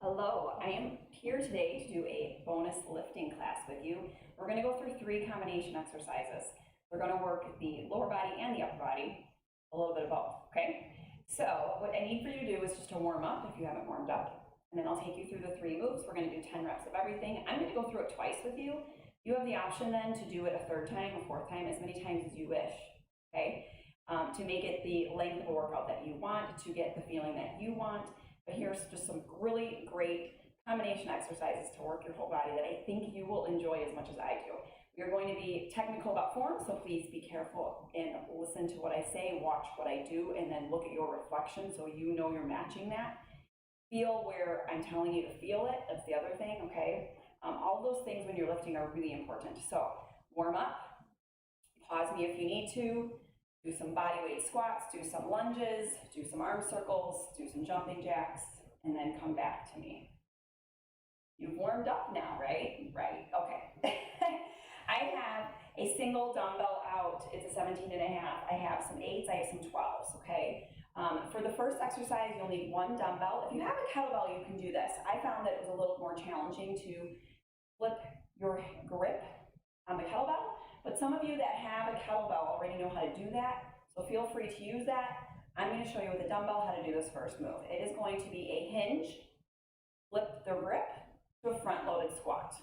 Hello, I am here today to do a bonus lifting class with you. We're going to go through 3 combination exercises. We're going to work the lower body and the upper body, a little bit of both, okay? So what I need for you to do is just to warm up if you haven't warmed up, and then I'll take you through the 3 moves. We're going to do 10 reps of everything. I'm going to go through it twice with you. You have the option then to do it a 3rd time, a 4th time, as many times as you wish, okay? To make it the length of a workout that you want, to get the feeling that you want. But here's just some really great combination exercises to work your whole body that I think you will enjoy as much as I do. We are going to be technical about form, so please be careful and listen to what I say, watch what I do, and then look at your reflection so you know you're matching that. Feel where I'm telling you to feel it. That's the other thing, okay? All of those things when you're lifting are really important. So warm up, pause me if you need to. Do some body weight squats, do some lunges, do some arm circles, do some jumping jacks, and then come back to me. You've warmed up now, right? Right, okay. I have a single dumbbell out. It's a 17 and a half. I have some 8s, I have some 12s, okay? For the first exercise, you'll need 1 dumbbell. If you have a kettlebell, you can do this. I found that it was a little more challenging to flip your grip on the kettlebell. But some of you that have a kettlebell already know how to do that, so feel free to use that. I'm going to show you with a dumbbell how to do this first move. It is going to be a hinge, flip the grip to a front-loaded squat,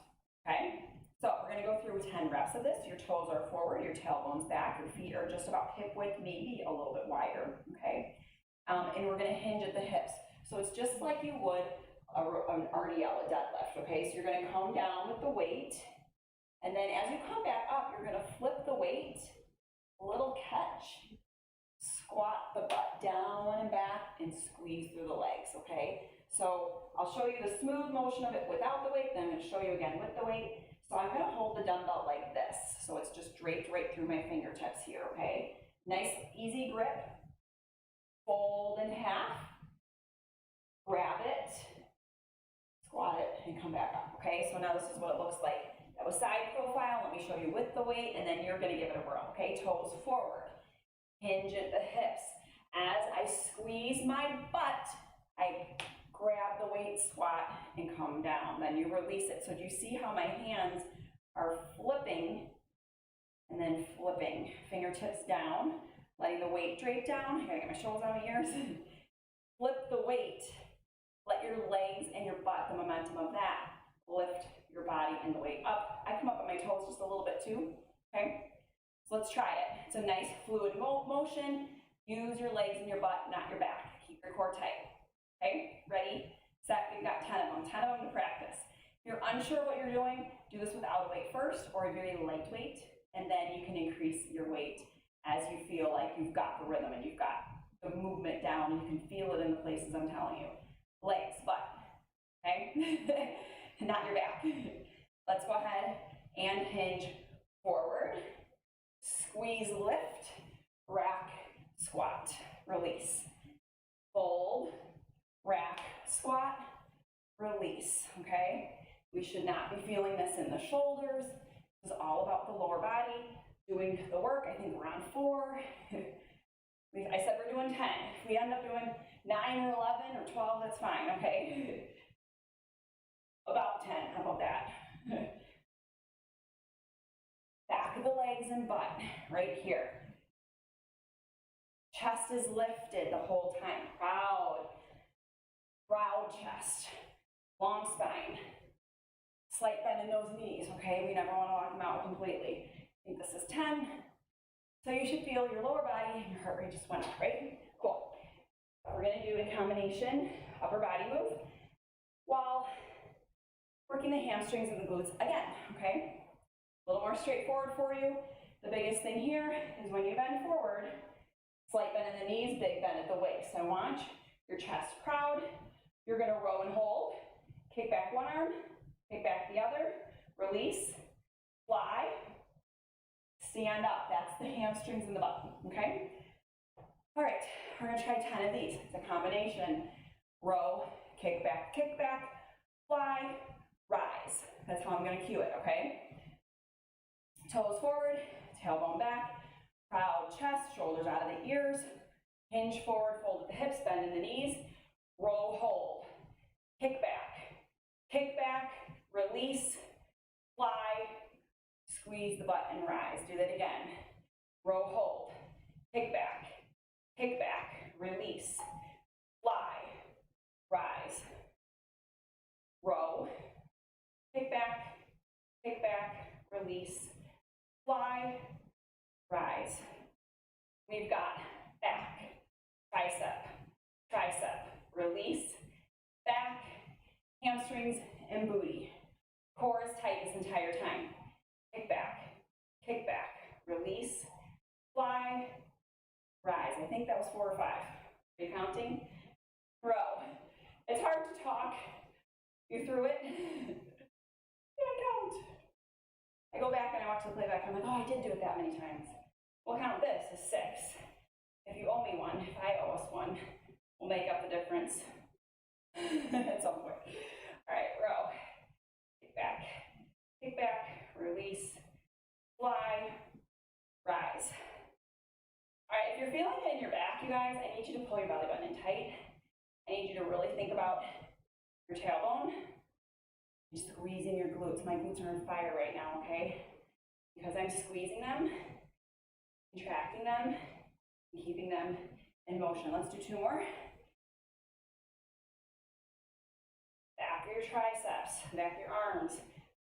okay? So we're going to go through 10 reps of this. Your toes are forward, your tailbone's back, your feet are just about hip width, maybe a little bit wider, okay? And we're going to hinge at the hips. So it's just like you would an RDL, a deadlift, okay? So you're going to come down with the weight. And then as you come back up, you're going to flip the weight, a little catch, squat the butt down and back, and squeeze through the legs, okay? So I'll show you the smooth motion of it without the weight, then I'm going to show you again with the weight. So I'm going to hold the dumbbell like this, so it's just draped right through my fingertips here, okay? Nice, easy grip, fold in half, grab it, squat it, and come back up, okay? So now this is what it looks like. That was side profile. Let me show you with the weight, and then you're going to give it a whirl, okay? Toes forward, hinge at the hips. As I squeeze my butt, I grab the weight, squat, and come down. Then you release it. So do you see how my hands are flipping and then flipping? Fingertips down, letting the weight drape down. Here, I get my shoulders out of my ears. Flip the weight. Let your legs and your butt, the momentum of that, lift your body and the weight up. I come up on my toes just a little bit too, okay? So let's try it. It's a nice fluid motion. Use your legs and your butt, not your back. Keep your core tight, okay? Ready, set, we've got 10 of them to practice. If you're unsure what you're doing, do this without a weight first or a very light weight, and then you can increase your weight as you feel like you've got the rhythm and you've got the movement down and you can feel it in the places I'm telling you. Legs, butt, okay? Not your back. Let's go ahead and hinge forward, squeeze, lift, rack, squat, release, fold, rack, squat, release, okay? We should not be feeling this in the shoulders. This is all about the lower body doing the work. I think we're on 4. I said we're doing 10. If we end up doing 9 or 11 or 12, that's fine, okay? About 10, how about that? Back of the legs and butt, right here. Chest is lifted the whole time, proud chest, long spine. Slight bend in those knees, okay? We never want to lock them out completely. I think this is 10. So you should feel your lower body and your heart rate just went up, right? Cool. We're going to do a combination upper body move while working the hamstrings and the glutes again, okay? A little more straightforward for you. The biggest thing here is when you bend forward, slight bend in the knees, big bend at the waist. So watch your chest proud. You're going to row and hold. Kick back one arm, kick back the other, release, fly, stand up. That's the hamstrings and the butt, okay? All right, we're going to try 10 of these. It's a combination. Row, kick back, fly, rise. That's how I'm going to cue it, okay? Toes forward, tailbone back, proud chest, shoulders out of the ears, hinge forward, fold at the hips, bend in the knees, row, hold, kick back, kick back, release, fly, squeeze the butt and rise. Do that again. Row, hold, kick back, release, fly, rise, row, kick back, release, fly, rise. We've got back, tricep, release, back, hamstrings, and booty. Core is tight this entire time. Kick back, release, fly, rise. I think that was 4 or 5. Are you counting? Row. It's hard to talk. You threw it? Can't count. I go back and I watch the playback and I'm like, oh, I did do it that many times. We'll count this as 6. If you owe me one, if I owe us one, we'll make up the difference at some point. All right, row. Kick back, release, fly, rise. All right, if you're feeling it in your back, you guys, I need you to pull your belly button in tight. I need you to really think about your tailbone. You're squeezing your glutes. My glutes are on fire right now, okay? Because I'm squeezing them, contracting them, and keeping them in motion. Let's do 2 more. Back of your triceps, back of your arms,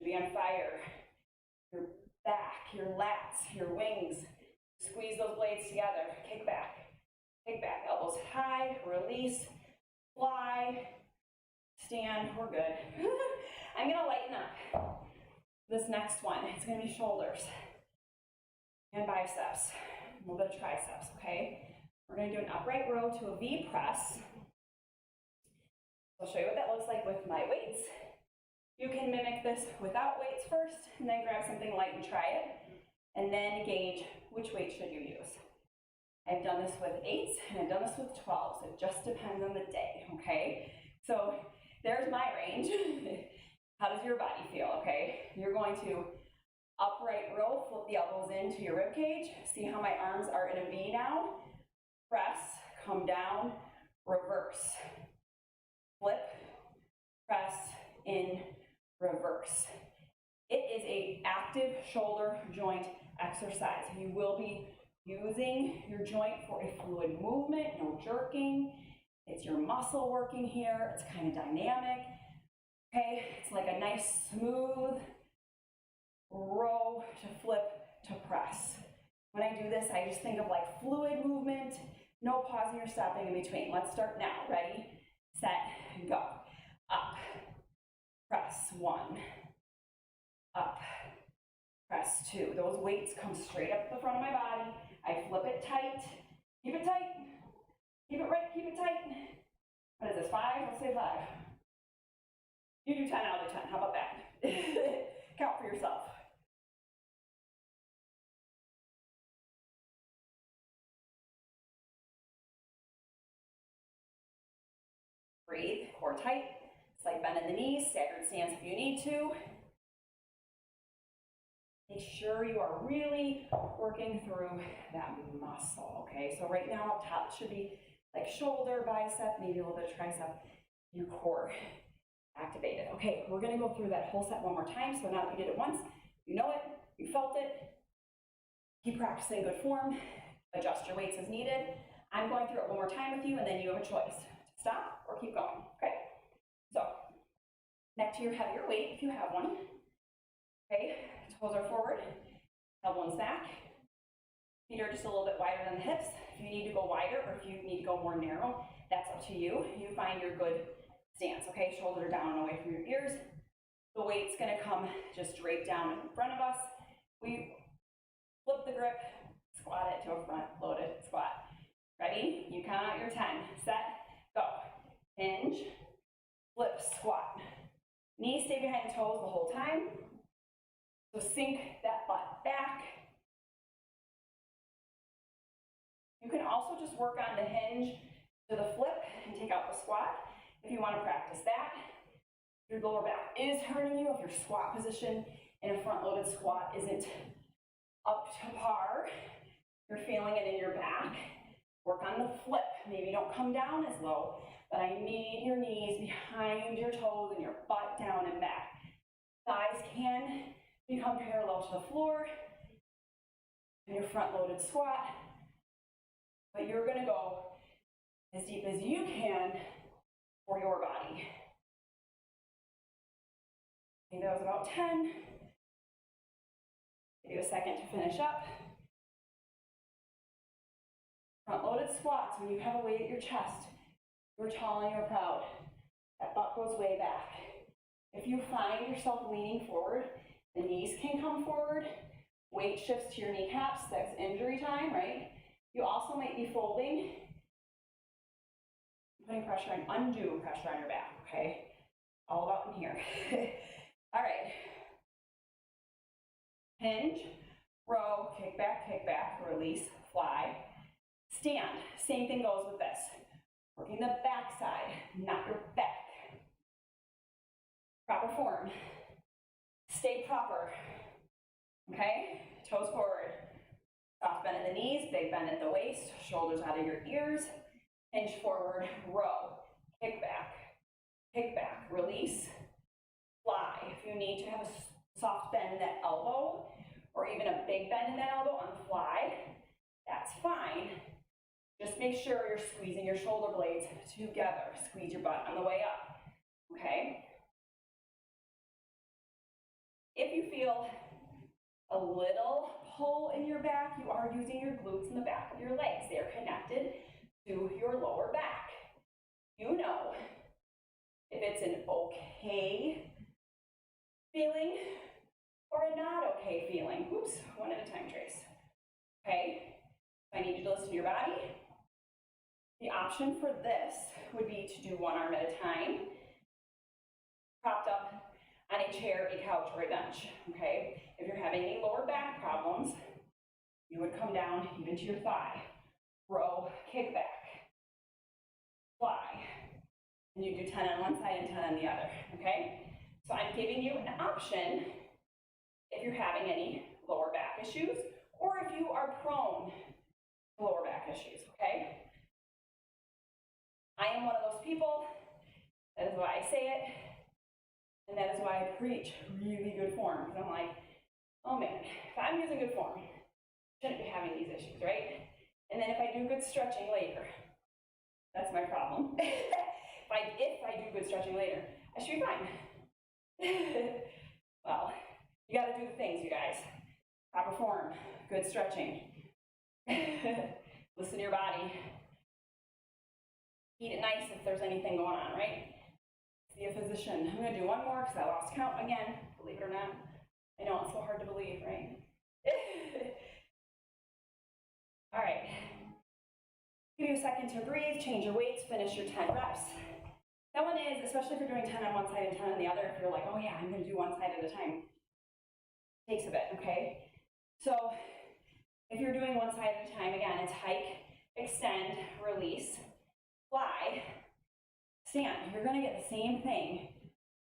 be on fire. Your back, your lats, your wings. Squeeze those blades together. Kick back, elbows high, release, fly, stand, we're good. I'm gonna lighten up this next one. It's gonna be shoulders and biceps, a little bit of triceps, okay? We're gonna do an upright row to a V press. I'll show you what that looks like with my weights. You can mimic this without weights first, and then grab something light and try it, and then gauge which weight should you use. I've done this with 8s, and I've done this with 12s. It just depends on the day, okay? So there's my range. How does your body feel, okay? You're going to upright row, flip the elbows into your rib cage. See how my arms are in a V now? Press, come down, reverse. Flip, press, in, reverse. It is an active shoulder joint exercise. You will be using your joint for a fluid movement, no jerking. It's your muscle working here. It's kind of dynamic. Okay, it's like a nice smooth row to flip to press. When I do this, I just think of like fluid movement, no pausing or stopping in between. Let's start now. Ready, set, go. Up, press 1, up, press 2. Those weights come straight up the front of my body. I flip it tight, keep it tight, keep it right, keep it tight. What is this, 5? Let's say 5. You do 10, I'll do 10. How about that? Count for yourself. Breathe, core tight, slight bend in the knees, staggered stance if you need to. Make sure you are really working through that muscle, okay? So right now up top should be like shoulder, bicep, maybe a little bit of tricep, your core activated. Okay, we're gonna go through that whole set one more time. So now that you did it once, you know it, you felt it, keep practicing good form, adjust your weights as needed. I'm going through it one more time with you, and then you have a choice to stop or keep going. Okay, so neck to your heavier weight if you have one. Okay, toes are forward, elbows back, feet are just a little bit wider than the hips. If you need to go wider or if you need to go more narrow, that's up to you. You find your good stance, okay? Shoulders are down and away from your ears. The weight's gonna come just draped down in front of us. We flip the grip, squat it to a front loaded squat. Ready? You count out your 10. Set, go. Hinge, flip, squat. Knees stay behind the toes the whole time. So sink that butt back. You can also just work on the hinge to the flip and take out the squat if you want to practice that. If your lower back is hurting you, if your squat position in a front-loaded squat isn't up to par, you're feeling it in your back, Work on the flip. Maybe don't come down as low, but I need your knees behind your toes and your butt down and back. Thighs can become parallel to the floor in your front loaded squat, but you're gonna go as deep as you can for your body. I think that was about 10. Give you a second to finish up. Front loaded squats, when you have a weight at your chest, you're tall and you're proud. That butt goes way back. If you find yourself leaning forward, the knees can come forward, weight shifts to your kneecaps, that's injury time, right? You also might be folding, putting pressure on, undue pressure on your back, okay? All about in here. All right. Hinge, row, kick back, release, fly, stand. Same thing goes with this. Working the back side, not your back. Proper form. Stay proper. Okay? Toes forward. Soft bend at the knees, big bend at the waist, shoulders out of your ears. Hinge forward, row, kick back, release, fly. If you need to have a soft bend in that elbow, or even a big bend in that elbow on the fly, that's fine. Just make sure you're squeezing your shoulder blades together. Squeeze your butt on the way up, okay? If you feel a little pull in your back, you are using your glutes in the back of your legs. They are connected to your lower back. You know if it's an okay feeling or a not okay feeling. Oops, one at a time, Trace. Okay, I need you to listen to your body. The option for this would be to do one arm at a time, propped up on a chair, a couch, or a bench, okay? If you're having any lower back problems, you would come down even to your thigh. Row, kick back, fly. And you do 10 on one side and 10 on the other, okay? So I'm giving you an option if you're having any lower back issues, or if you are prone to lower back issues, okay? I am one of those people, that is why I say it, and that is why I preach really good form, because I'm like, oh man, if I'm using good form, I shouldn't be having these issues, right? And then if I do good stretching later, that's my problem. If I do good stretching later, I should be fine. Well, you gotta do the things, you guys. Proper form, good stretching. Listen to your body. Eat it nice if there's anything going on, right? See a physician. I'm gonna do one more because I lost count again, believe it or not. I know it's so hard to believe, right? All right. Give you a second to breathe, change your weights, finish your 10 reps. That one is, especially if you're doing 10 on one side and 10 on the other, if you're like, oh yeah, I'm gonna do one side at a time, takes a bit, okay? So if you're doing one side at a time, again, it's hike, extend, release, fly, stand. You're gonna get the same thing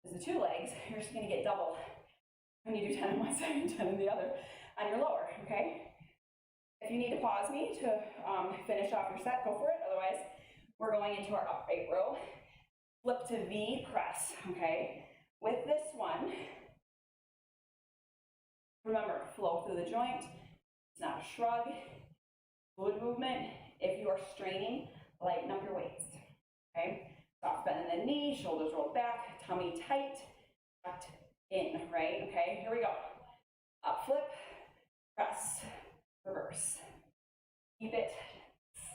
as the two legs, you're just gonna get double when you do 10 on one side and 10 on the other on your lower, okay? If you need to pause me to finish off your set, go for it. Otherwise, we're going into our upright row. Flip to V press, okay? With this one, remember, flow through the joint. It's not a shrug, fluid movement. If you are straining, lighten up your weights, okay? Soft bend in the knee, shoulders rolled back, tummy tight, tucked in, right? Okay, here we go. Up, flip, press, reverse. Keep it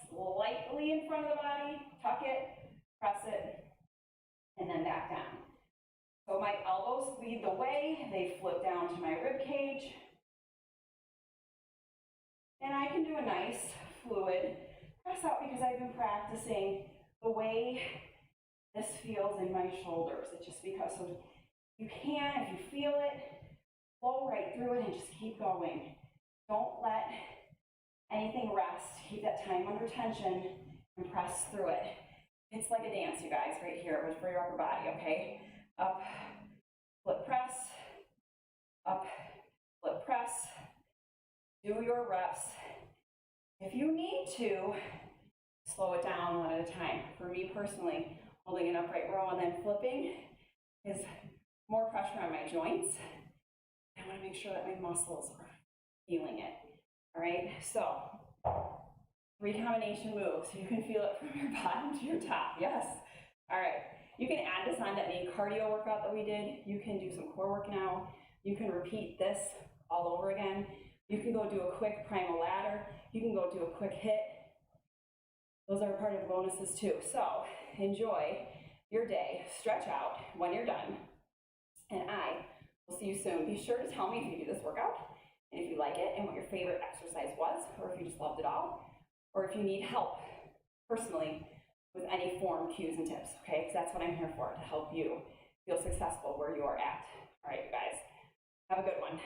slightly in front of the body, tuck it, press it, and then back down. So my elbows lead the way, they flip down to my rib cage. And I can do a nice fluid press out because I've been practicing the way this feels in my shoulders. It's just because you can, if you feel it, flow right through it and just keep going. Don't let anything rest. Keep that time under tension and press through it. It's like a dance, you guys, right here, but for your upper body, okay? Up, flip, press, up, flip, press. Do your reps. If you need to, slow it down one at a time. For me personally, holding an upright row and then flipping is more pressure on my joints. I want to make sure that my muscles are feeling it. All right, so 3 combination moves. You can feel it from your bottom to your top. Yes. All right. You can add this on to any cardio workout that we did. You can do some core work now. You can repeat this all over again. You can go do a quick primal ladder. You can go do a quick hit. Those are part of the bonuses too. So enjoy your day. Stretch out when you're done. And I will see you soon. Be sure to tell me if you do this workout and if you like it and what your favorite exercise was, or if you just loved it all, or if you need help personally with any form, cues, and tips, okay? Because that's what I'm here for, to help you feel successful where you are at. All right, you guys, have a good one.